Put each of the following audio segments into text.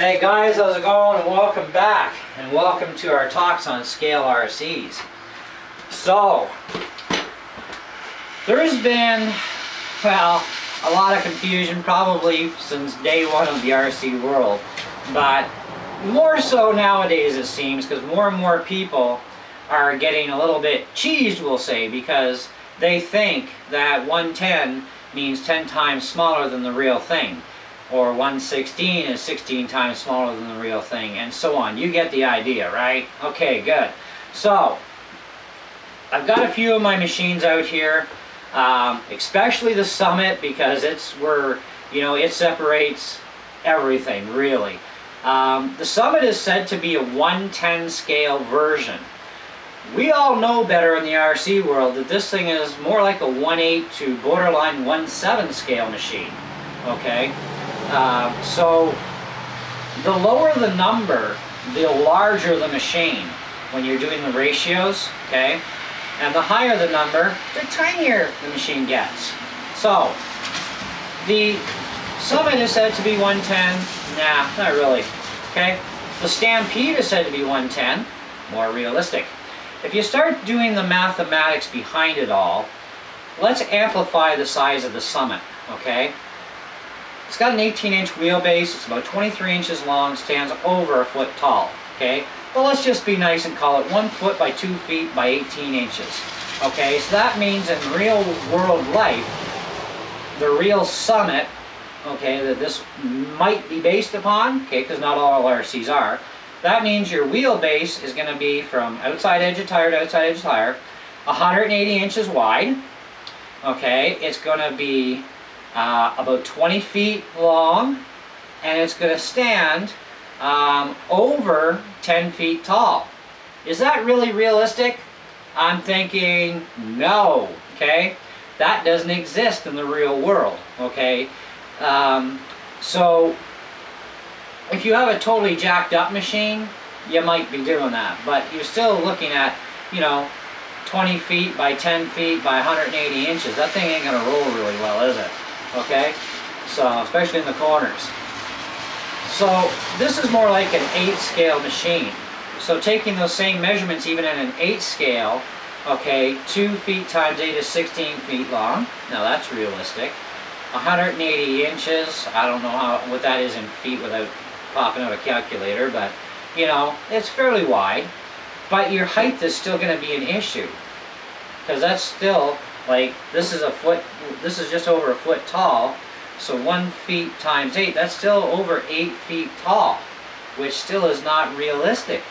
Hey guys, how's it going? And welcome back, and welcome to our talks on scale RCs. So, there's been, well, a lot of confusion probably since day one of the RC world, but more so nowadays it seems, because more and more people are getting a little bit cheesed, we'll say, because they think that 110 means 10 times smaller than the real thing, or 116 is 16 times smaller than the real thing, and so on. You get the idea, right? Okay, good. So, I've got a few of my machines out here, especially the Summit, because it's where, you know, it separates everything, really. The Summit is said to be a 110 scale version. We all know better in the RC world that this thing is more like a 1/8 to borderline 1/7 scale machine, okay? So the lower the number, the larger the machine when you're doing the ratios, okay? And the higher the number, the tinier the machine gets. So the Summit is said to be 110. Nah, not really, okay? The Stampede is said to be 110, more realistic. If you start doing the mathematics behind it all, let's amplify the size of the Summit, okay? It's got an 18-inch wheelbase, it's about 23 inches long, stands over a foot tall, okay? But let's just be nice and call it 1 foot by 2 feet by 18 inches, okay? So that means in real world life, the real Summit, okay, that this might be based upon, okay, because not all RCs are, that means your wheelbase is going to be from outside edge of tire to outside edge of tire, 180 inches wide, okay? It's going to be about 20 feet long, and it's going to stand over 10 feet tall. Is that really realistic? I'm thinking no, okay? That doesn't exist in the real world, okay? So if you have a totally jacked up machine, you might be doing that, but you're still looking at, you know, 20 feet by 10 feet by 180 inches. That thing ain't going to roll really well, is it? Okay, so especially in the corners. So this is more like an 8 scale machine. So taking those same measurements even in an 8 scale, okay, 2 feet times 8 is 16 feet long. Now that's realistic. 180 inches, I don't know what that is in feet without popping out a calculator, but you know, it's fairly wide. But your height is still going to be an issue, because that's still, like, this is a foot, this is just over a foot tall, so 1 feet times 8, that's still over 8 feet tall, which still is not realistic,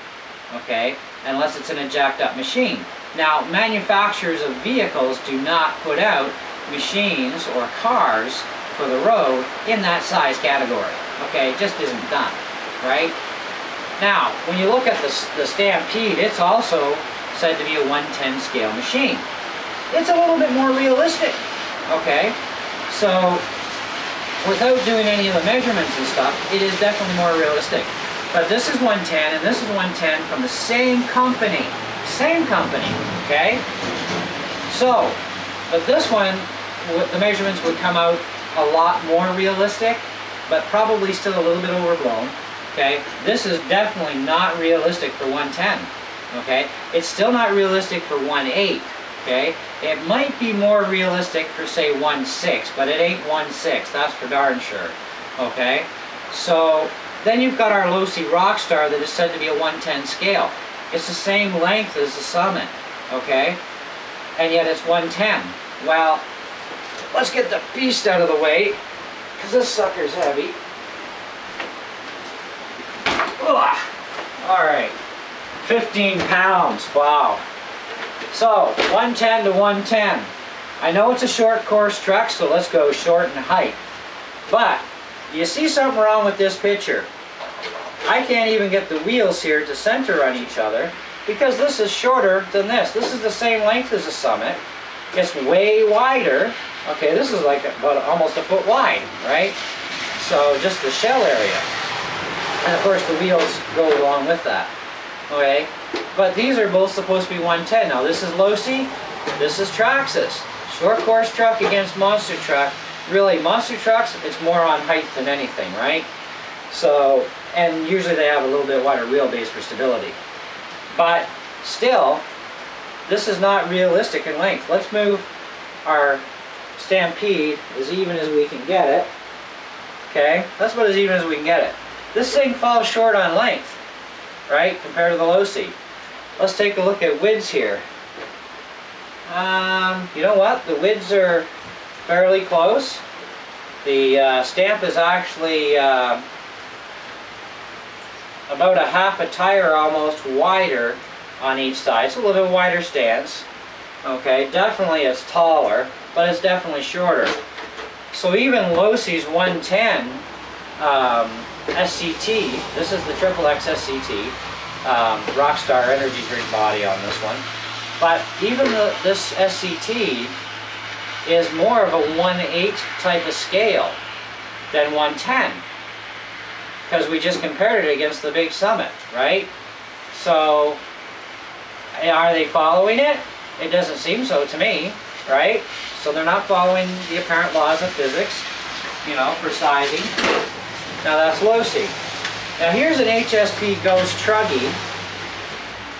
okay, unless it's in a jacked up machine. Now, manufacturers of vehicles do not put out machines or cars for the road in that size category, okay, it just isn't done, right? Now, when you look at the Stampede, it's also said to be a 110 scale machine. It's a little bit more realistic, okay? So, without doing any of the measurements and stuff, it is definitely more realistic. But this is 110, and this is 110 from the same company. Same company, okay? So, but this one, the measurements would come out a lot more realistic, but probably still a little bit overblown, okay? This is definitely not realistic for 110, okay? It's still not realistic for 1/8. Okay, it might be more realistic for, say, 1/6, but it ain't 1/6, that's for darn sure. Okay, so then you've got our Losi Rockstar that is said to be a 110 scale. It's the same length as the Summit, okay, and yet it's 110. Well, let's get the beast out of the way, because this sucker's heavy. Ugh. All right, 15 pounds, wow. So, 110 to 110. I know it's a short course truck, so let's go short in height. But, you see something wrong with this picture. I can't even get the wheels here to center on each other, because this is shorter than this. This is the same length as the Summit. It's way wider. Okay, this is like about almost a foot wide, right? So, just the shell area. And of course the wheels go along with that. Okay, but these are both supposed to be 110. Now this is Losi, this is Traxxas. Short course truck against monster truck. Really, monster trucks, it's more on height than anything, right? So, and usually they have a little bit wider wheelbase for stability. But still, this is not realistic in length. Let's move our Stampede as even as we can get it. Okay, that's about as even as we can get it. This thing falls short on length, right, compared to the low seat. Let's take a look at widths here. You know what? The widths are fairly close. The stamp is actually about a half a tire almost wider on each side. It's a little bit wider stance. Okay, definitely it's taller, but it's definitely shorter. So even Losey's 110 SCT, this is the xxx-sct, Rockstar energy drink body on this one. But even this SCT is more of a 1/8 type of scale than 110, because we just compared it against the Big Summit, right? So are they following it? It doesn't seem so to me, right? So they're not following the apparent laws of physics, you know, for sizing. Now that's Losey. Now here's an HSP Ghost Truggy.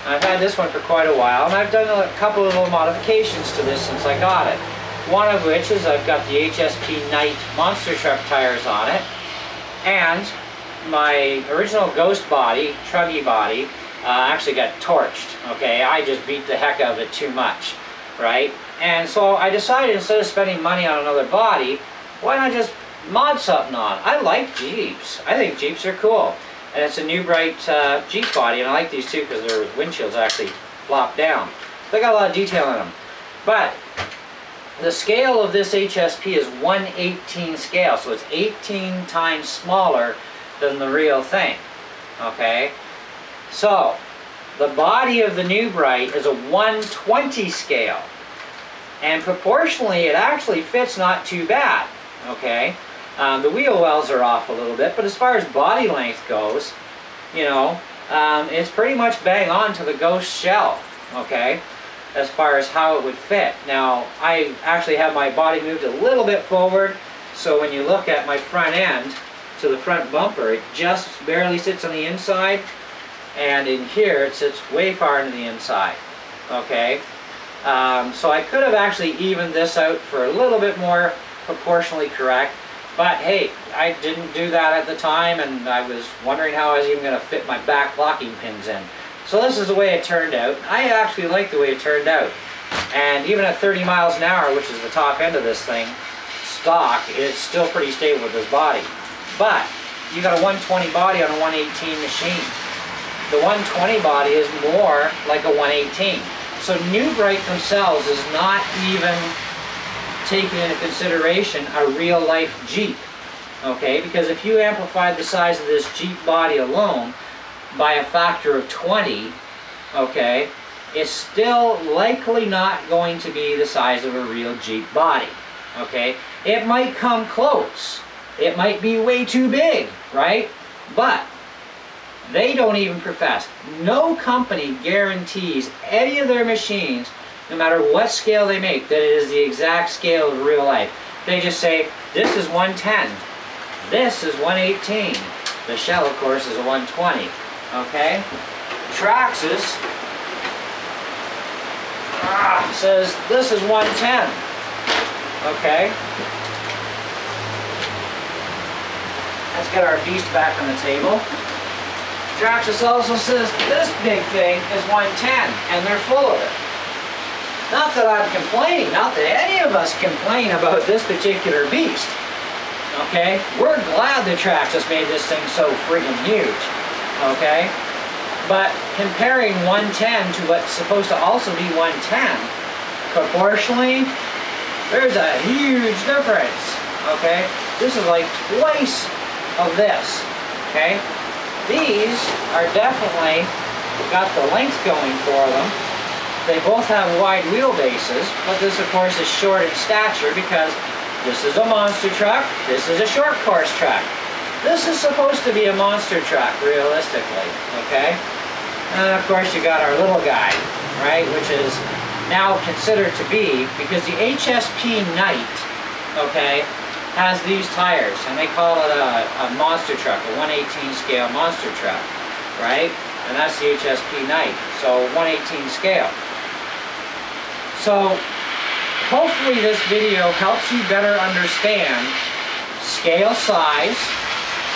I've had this one for quite a while, and I've done a couple of little modifications to this since I got it. One of which is I've got the HSP Knight monster truck tires on it, and my original Ghost body, Truggy body, actually got torched. Okay, I just beat the heck out of it too much, right? And so I decided, instead of spending money on another body, why not just mod something on? I like Jeeps. I think Jeeps are cool. And it's a New Bright Jeep body, and I like these too because their windshields actually flop down. They got a lot of detail in them. But the scale of this HSP is 1/18 scale, so it's 18 times smaller than the real thing. Okay? So, the body of the New Bright is a 1/20 scale. And proportionally, it actually fits not too bad. Okay? The wheel wells are off a little bit, but as far as body length goes, you know, it's pretty much bang on to the Ghost shell, okay, as far as how it would fit. Now, I actually have my body moved a little bit forward, so when you look at my front end to the front bumper, it just barely sits on the inside, and in here it sits way far into the inside, okay. So I could have actually evened this out for a little bit more proportionally correct. But hey, I didn't do that at the time, and I was wondering how I was even going to fit my back locking pins in. So this is the way it turned out. I actually like the way it turned out. And even at 30 miles an hour, which is the top end of this thing, stock, it's still pretty stable with this body. But you got a 120 body on a 118 machine. The 120 body is more like a 118. So New Bright themselves is not even taking into consideration a real life Jeep, okay, because if you amplified the size of this Jeep body alone by a factor of 20, okay, it's still likely not going to be the size of a real Jeep body, okay. It might come close, it might be way too big, right, but they don't even profess, no company guarantees any of their machines, no matter what scale they make, that it is the exact scale of real life. They just say, this is 110, this is 118. The shell, of course, is a 120, okay? Traxxas says, this is 110, okay? Let's get our beast back on the table. Traxxas also says, this big thing is 110, and they're full of it. Not that I'm complaining, not that any of us complain about this particular beast, okay? We're glad the Traxxas made this thing so friggin' huge, okay? But comparing 110 to what's supposed to also be 110, proportionally, there's a huge difference, okay? This is like twice of this, okay? These are definitely got the length going for them. They both have wide wheelbases, but this of course is short in stature because this is a monster truck, this is a short course truck. This is supposed to be a monster truck, realistically, okay? And of course you got our little guy, right, which is now considered to be, because the HSP Knight, okay, has these tires, and they call it a monster truck, a 1/18 scale monster truck, right? And that's the HSP Knight, so 1/18 scale. So hopefully this video helps you better understand scale size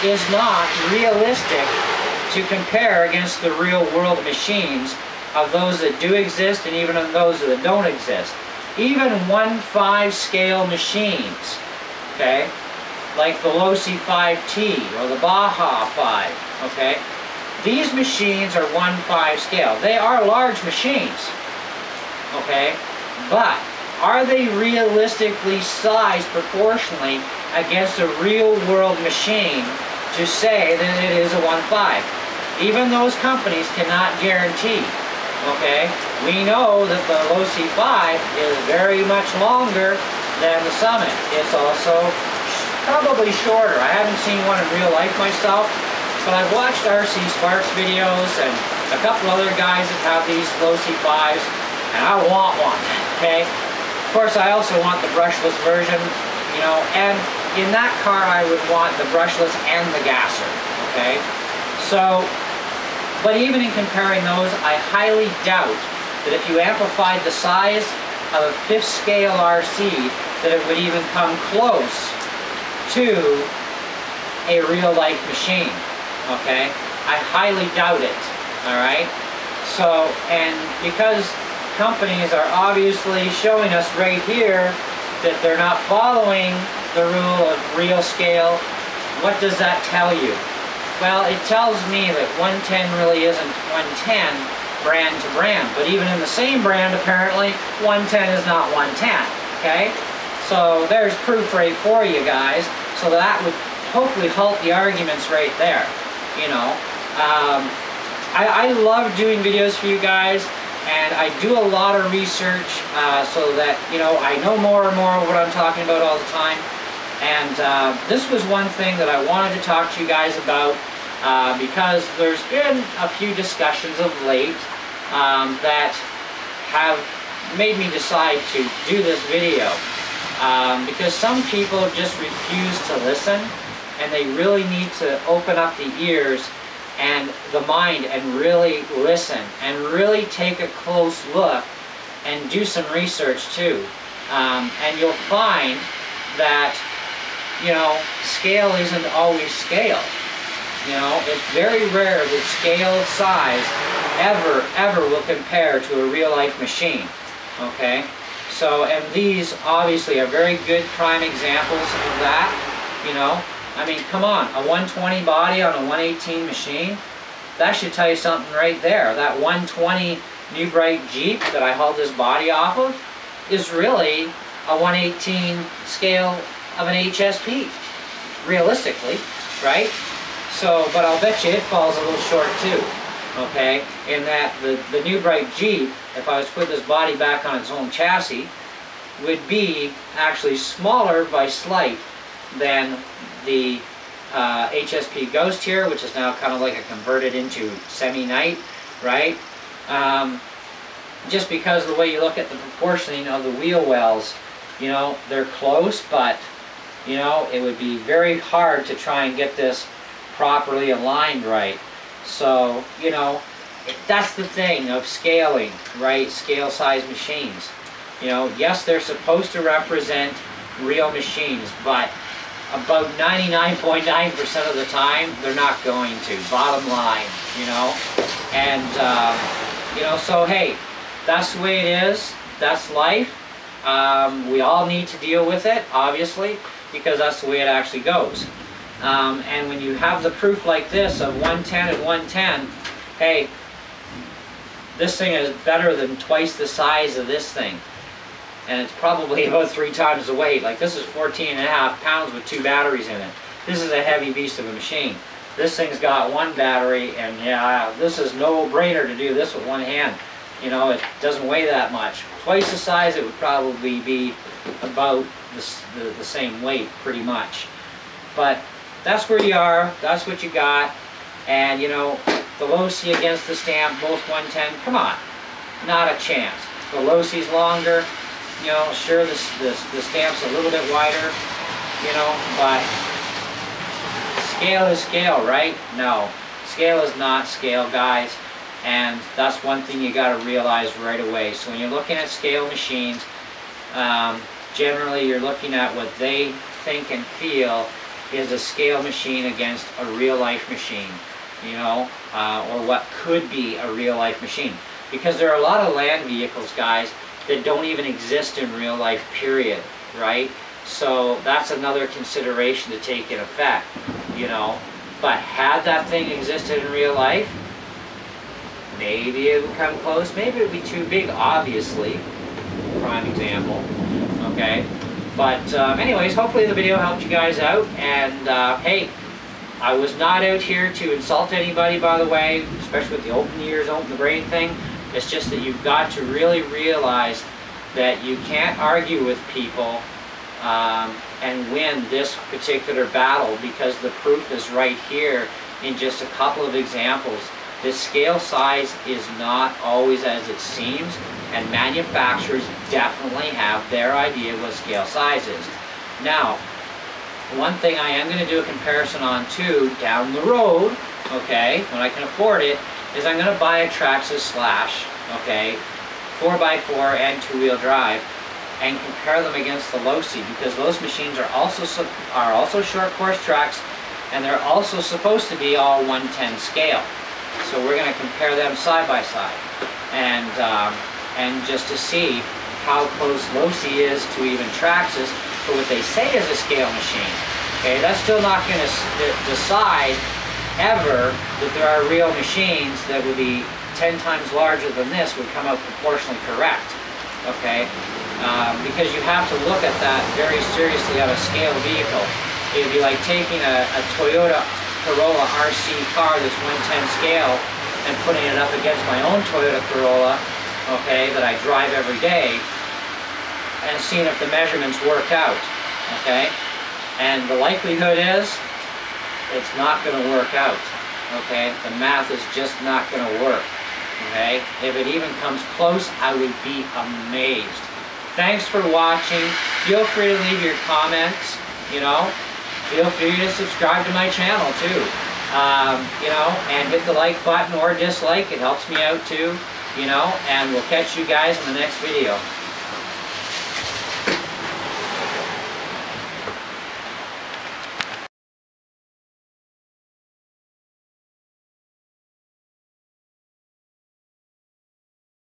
is not realistic to compare against the real world machines of those that do exist and even of those that don't exist. Even 1/5 scale machines, okay, like the Losi 5T or the Baja 5, okay, these machines are 1/5 scale. They are large machines, okay, but are they realistically sized proportionally against a real world machine to say that it is a 1/5? Even those companies cannot guarantee. Okay, we know that the Losi 5 is very much longer than the Summit. It's also probably shorter. I haven't seen one in real life myself, but I've watched RC Sparks videos and a couple other guys that have these Losi 5s, and I want one, okay? Of course, I also want the brushless version, you know, and in that car I would want the brushless and the gasser, okay? So, but even in comparing those, I highly doubt that if you amplified the size of a 5th scale RC, that it would even come close to a real life machine, okay? I highly doubt it, all right? So, and because companies are obviously showing us right here that they're not following the rule of real scale, what does that tell you? Well, it tells me that 110 really isn't 110 brand to brand, but even in the same brand, apparently, 110 is not 110, okay? So there's proof right for you guys, so that would hopefully halt the arguments right there, you know. I love doing videos for you guys, and I do a lot of research so that, you know, I know more and more of what I'm talking about all the time. And this was one thing that I wanted to talk to you guys about because there's been a few discussions of late that have made me decide to do this video. Because some people just refuse to listen, and they really need to open up the ears and the mind and really listen and really take a close look and do some research too. And you'll find that, you know, scale isn't always scale. You know, it's very rare that scale size ever will compare to a real life machine, okay? So, and these obviously are very good prime examples of that, you know. I mean, come on, a 120 body on a 118 machine, that should tell you something right there. That 120 New Bright Jeep that I hauled this body off of is really a 118 scale of an HSP, realistically, right? So, but I'll bet you it falls a little short too, okay? In that the New Bright Jeep, if I was to put this body back on its own chassis, would be actually smaller by slight than the HSP Ghost here, which is now kind of like a converted into semi-Knight, right? Just because of the way you look at the proportioning of the wheel wells, you know, they're close, but, you know, it would be very hard to try and get this properly aligned right. So, you know, that's the thing of scaling, right? Scale size machines. You know, yes, they're supposed to represent real machines, but about 99.9% of the time, they're not going to, bottom line, you know. And, you know, so hey, that's the way it is. That's life. We all need to deal with it, obviously, because that's the way it actually goes. And when you have the proof like this of 110 and 110, hey, this thing is better than twice the size of this thing. And it's probably about 3 times the weight. Like, this is 14.5 pounds with 2 batteries in it. This is a heavy beast of a machine. This thing's got 1 battery, and yeah, this is no brainer to do this with one hand. You know, it doesn't weigh that much. Twice the size, it would probably be about the same weight, pretty much. But that's where you are, that's what you got, and you know, the Losi against the stamp, both 110, come on, not a chance. The Losi's longer, you know, sure, the stamp's a little bit wider, you know, but scale is scale, right? No, scale is not scale, guys, and that's one thing you got to realize right away. So when you're looking at scale machines, generally you're looking at what they think and feel is a scale machine against a real life machine, you know, or what could be a real life machine. Because there are a lot of land vehicles, guys, that don't even exist in real life, period, right? So that's another consideration to take in effect, you know. But had that thing existed in real life, maybe it would come close, maybe it would be too big, obviously, prime example, okay? But anyways, hopefully the video helped you guys out, and hey, I was not out here to insult anybody, by the way, especially with the open ears, open the brain thing. It's just that you've got to really realize that you can't argue with people and win this particular battle, because the proof is right here in just a couple of examples. The scale size is not always as it seems, and manufacturers definitely have their idea what scale size is. Now, one thing I am going to do a comparison on too down the road, okay, when I can afford it, is I'm going to buy a xxx Slash, okay, 4x4 and 2-wheel drive, and compare them against the Losi, because those machines are also short course tracks, and they're also supposed to be all 1/10 scale. So we're going to compare them side by side, and just to see how close Losi is to even Traxxas for what they say is a scale machine. Okay, that's still not going to decide ever that there are real machines that would be 10 times larger than this would come out proportionally correct. Okay, because you have to look at that very seriously on a scale vehicle. It'd be like taking a Toyota Corolla RC car that's 1/10 scale and putting it up against my own Toyota Corolla, okay, that I drive every day, and seeing if the measurements work out, okay? And the likelihood is it's not going to work out, okay? The math is just not going to work, okay? If it even comes close, I would be amazed. Thanks for watching. Feel free to leave your comments, you know. Feel free to subscribe to my channel too, you know, and hit the like button or dislike. It helps me out too, you know, and we'll catch you guys in the next video.